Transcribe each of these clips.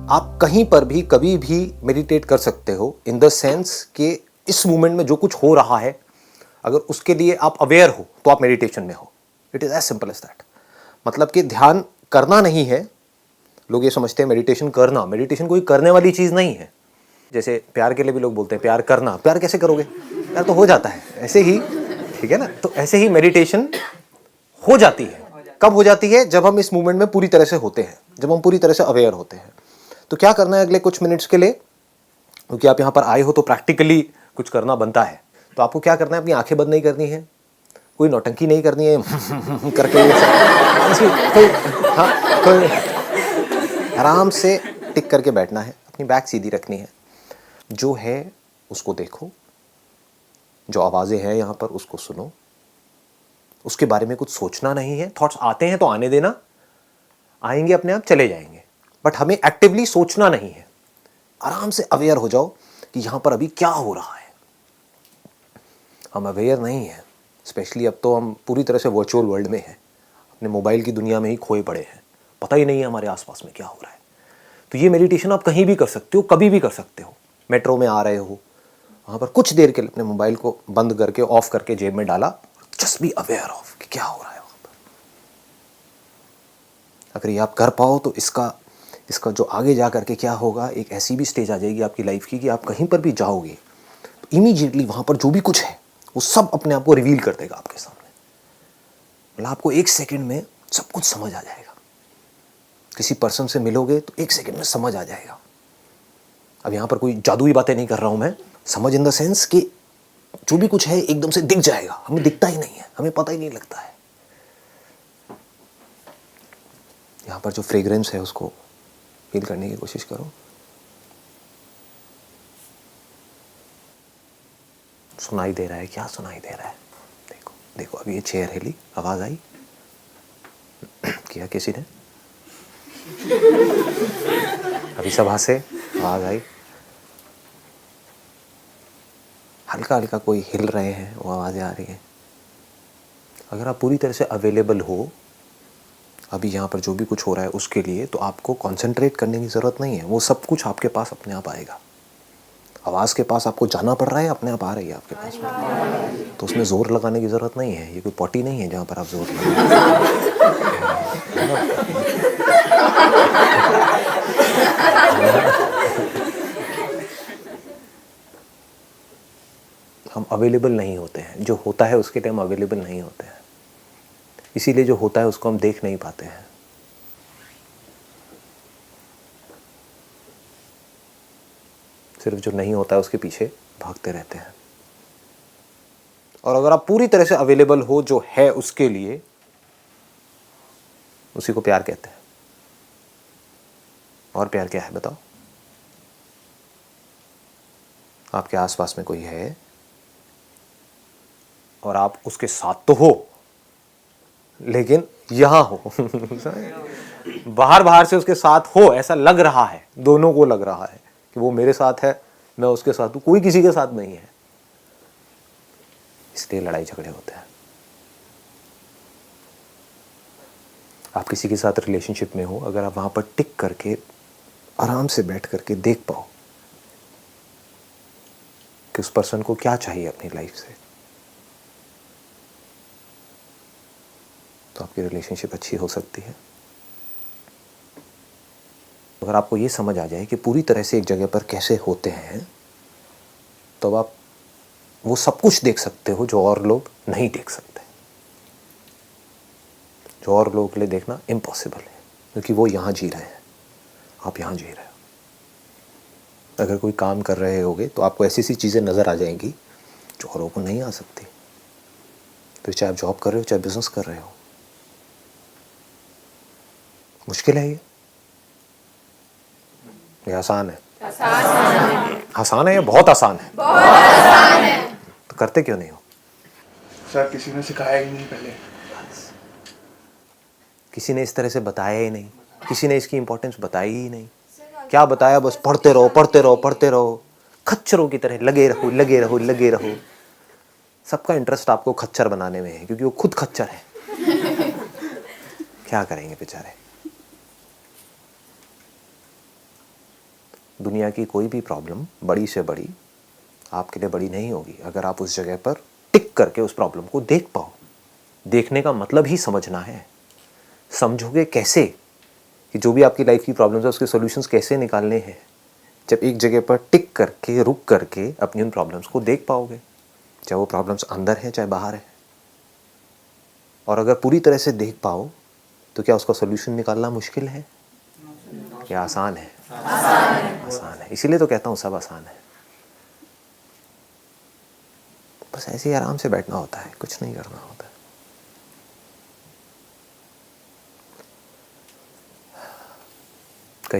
आप कहीं पर भी कभी भी मेडिटेट कर सकते हो, इन द सेंस कि इस मोमेंट में जो कुछ हो रहा है अगर उसके लिए आप अवेयर हो तो आप मेडिटेशन में हो। It is as simple as that. मतलब कि ध्यान करना नहीं है। लोग ये समझते हैं मेडिटेशन करना, मेडिटेशन कोई करने वाली चीज नहीं है। जैसे प्यार के लिए भी लोग बोलते हैं प्यार करना, प्यार कैसे करोगे, प्यार तो हो जाता है ऐसे ही, ठीक है ना। तो ऐसे ही मेडिटेशन हो जाती है। कब हो जाती है? जब हम इस मूवमेंट में पूरी तरह से होते हैं, जब हम पूरी तरह से अवेयर होते हैं। तो क्या करना है अगले कुछ मिनट्स के लिए, क्योंकि आप यहाँ पर आए हो तो प्रैक्टिकली कुछ करना बनता है। तो आपको क्या करना है, अपनी आंखें बंद नहीं करनी है, कोई नौटंकी नहीं करनी है करके कोई, हाँ, कोई आराम से टिक करके बैठना है, अपनी बैक सीधी रखनी है, जो है उसको देखो, जो आवाज़ें हैं यहाँ पर उसको सुनो, उसके बारे में कुछ सोचना नहीं है। थॉट्स आते हैं तो आने देना, आएंगे अपने आप चले जाएंगे, बट हमें एक्टिवली सोचना नहीं है। आराम से अवेयर हो जाओ कि यहाँ पर अभी क्या हो रहा है। हम अवेयर नहीं हैं, स्पेशली अब तो हम पूरी तरह से वर्चुअल वर्ल्ड में हैं, अपने मोबाइल की दुनिया में ही खोए पड़े हैं, पता ही नहीं है हमारे आसपास में क्या हो रहा है। तो ये मेडिटेशन आप कहीं भी कर सकते हो, कभी भी कर सकते हो। मेट्रो में आ रहे हो, वहाँ पर कुछ देर के लिए अपने मोबाइल को बंद करके ऑफ करके जेब में डाला, जस्ट बी अवेयर ऑफ कि क्या हो रहा है वहाँ पर। अगर ये आप कर पाओ तो इसका जो आगे जा करके क्या होगा, एक ऐसी भी स्टेज आ जाएगी आपकी लाइफ की कि आप कहीं पर भी जाओगे तो इमीडिएटली वहाँ पर जो भी कुछ है वो सब अपने आप को रिवील कर देगा आपके सामने। मतलब आपको एक सेकंड में सब कुछ समझ आ जाएगा। किसी पर्सन से मिलोगे तो एक सेकंड में समझ आ जाएगा। अब यहाँ पर कोई जादुई बातें नहीं कर रहा हूँ मैं, समझ इन द सेंस कि जो भी कुछ है एकदम से दिख जाएगा। हमें दिखता ही नहीं है, हमें पता ही नहीं लगता है। यहाँ पर जो फ्रेग्रेंस है उसको फील करने की कोशिश करो। सुनाई दे रहा है, क्या सुनाई दे रहा है? देखो देखो, अभी ये चेयर हिली, आवाज आई किया किसी ने, अभी सभा से आवाज आई, हल्का हल्का कोई हिल रहे हैं, वो आवाज़ें आ रही हैं। अगर आप पूरी तरह से अवेलेबल हो अभी यहाँ पर जो भी कुछ हो रहा है उसके लिए, तो आपको कंसंट्रेट करने की ज़रूरत नहीं है। वो सब कुछ आपके पास अपने आप आएगा। आवाज़ के पास आपको जाना पड़ रहा है, अपने आप आ रही है आपके पास में। तो उसमें ज़ोर लगाने की ज़रूरत नहीं है। ये कोई पॉटी नहीं है जहाँ पर आप ज़ोर हम अवेलेबल नहीं होते हैं। जो होता है उसके लिए हम अवेलेबल नहीं होते हैं, इसीलिए जो होता है उसको हम देख नहीं पाते हैं। सिर्फ जो नहीं होता है उसके पीछे भागते रहते हैं। और अगर आप पूरी तरह से अवेलेबल हो जो है उसके लिए, उसी को प्यार कहते हैं। और प्यार क्या है बताओ? आपके आसपास में कोई है और आप उसके साथ तो हो, लेकिन यहां हो बाहर बाहर से उसके साथ हो, ऐसा लग रहा है, दोनों को लग रहा है कि वो मेरे साथ है, मैं उसके साथ हूं, कोई किसी के साथ नहीं है। इसलिए लड़ाई झगड़े होते हैं। आप किसी के साथ रिलेशनशिप में हो, अगर आप वहां पर टिक करके आराम से बैठ करके देख पाओ कि उस पर्सन को क्या चाहिए अपनी लाइफ से, तो आपकी रिलेशनशिप अच्छी हो सकती है। अगर आपको ये समझ आ जाए कि पूरी तरह से एक जगह पर कैसे होते हैं, तो अब आप वो सब कुछ देख सकते हो जो और लोग नहीं देख सकते, जो और लोगों के लिए देखना इम्पॉसिबल है, क्योंकि वो यहाँ जी रहे हैं, आप यहाँ जी रहे हो। अगर कोई काम कर रहे होगे तो आपको ऐसी सी चीज़ें नज़र आ जाएंगी जो औरों को नहीं आ सकती। फिर चाहे आप जॉब कर रहे हो, चाहे बिजनेस कर रहे हो, मुश्किल है ये आसान है? आसान है या बहुत आसान है? बहुत आसान है। तो करते क्यों नहीं हो? सर किसी ने सिखाया ही नहीं पहले, किसी ने इस तरह से बताया ही नहीं, किसी ने इसकी इंपॉर्टेंस बताई ही नहीं। क्या बताया? बस पढ़ते रहो पढ़ते रहो पढ़ते रहो, खच्चरों की तरह लगे रहो लगे रहो लगे रहो। सबका इंटरेस्ट आपको खच्चर बनाने में है, क्योंकि वो खुद खच्चर है। क्या करेंगे बेचारे। दुनिया की कोई भी प्रॉब्लम बड़ी से बड़ी आपके लिए बड़ी नहीं होगी अगर आप उस जगह पर टिक करके उस प्रॉब्लम को देख पाओ। देखने का मतलब ही समझना है। समझोगे कैसे कि जो भी आपकी लाइफ की प्रॉब्लम्स है उसके सॉल्यूशंस कैसे निकालने हैं? जब एक जगह पर टिक करके रुक करके अपनी उन प्रॉब्लम्स को देख पाओगे, चाहे वो प्रॉब्लम्स अंदर है चाहे बाहर है। और अगर पूरी तरह से देख पाओ तो क्या उसका सॉल्यूशन निकालना मुश्किल है या आसान है? आसान है। इसीलिए तो कहता हूँ सब आसान है। बस ऐसे ही आराम से बैठना होता है, कुछ नहीं करना होता है।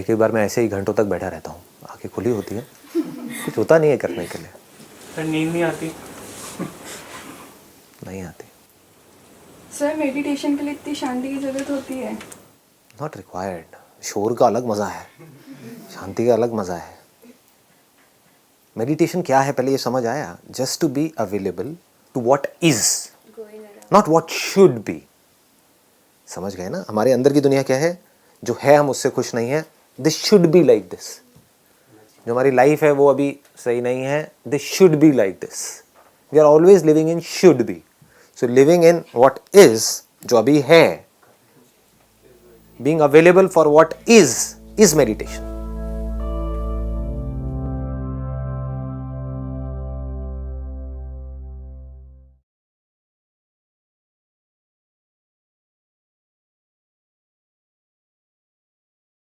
कई बार मैं ऐसे ही घंटों तक बैठा रहता हूँ, आंखें खुली होती है, कुछ होता नहीं है करने के लिए। सर नींद नहीं आती? नहीं आती। सर मेडिटेशन के लिए इतनी शांति की ज़रूरत होती है? Not required. शोर का अलग मज़ा है, शांति का अलग मज़ा है। मेडिटेशन क्या है पहले ये समझ आया? Just to be available to what is, not what should be. समझ गए ना? हमारे अंदर की दुनिया क्या है? जो है हम उससे खुश नहीं है, this should be like this. जो हमारी लाइफ है वो अभी सही नहीं है, this should be like this. We are always living in should be. So living in what is, जो अभी है, being available for what is meditation.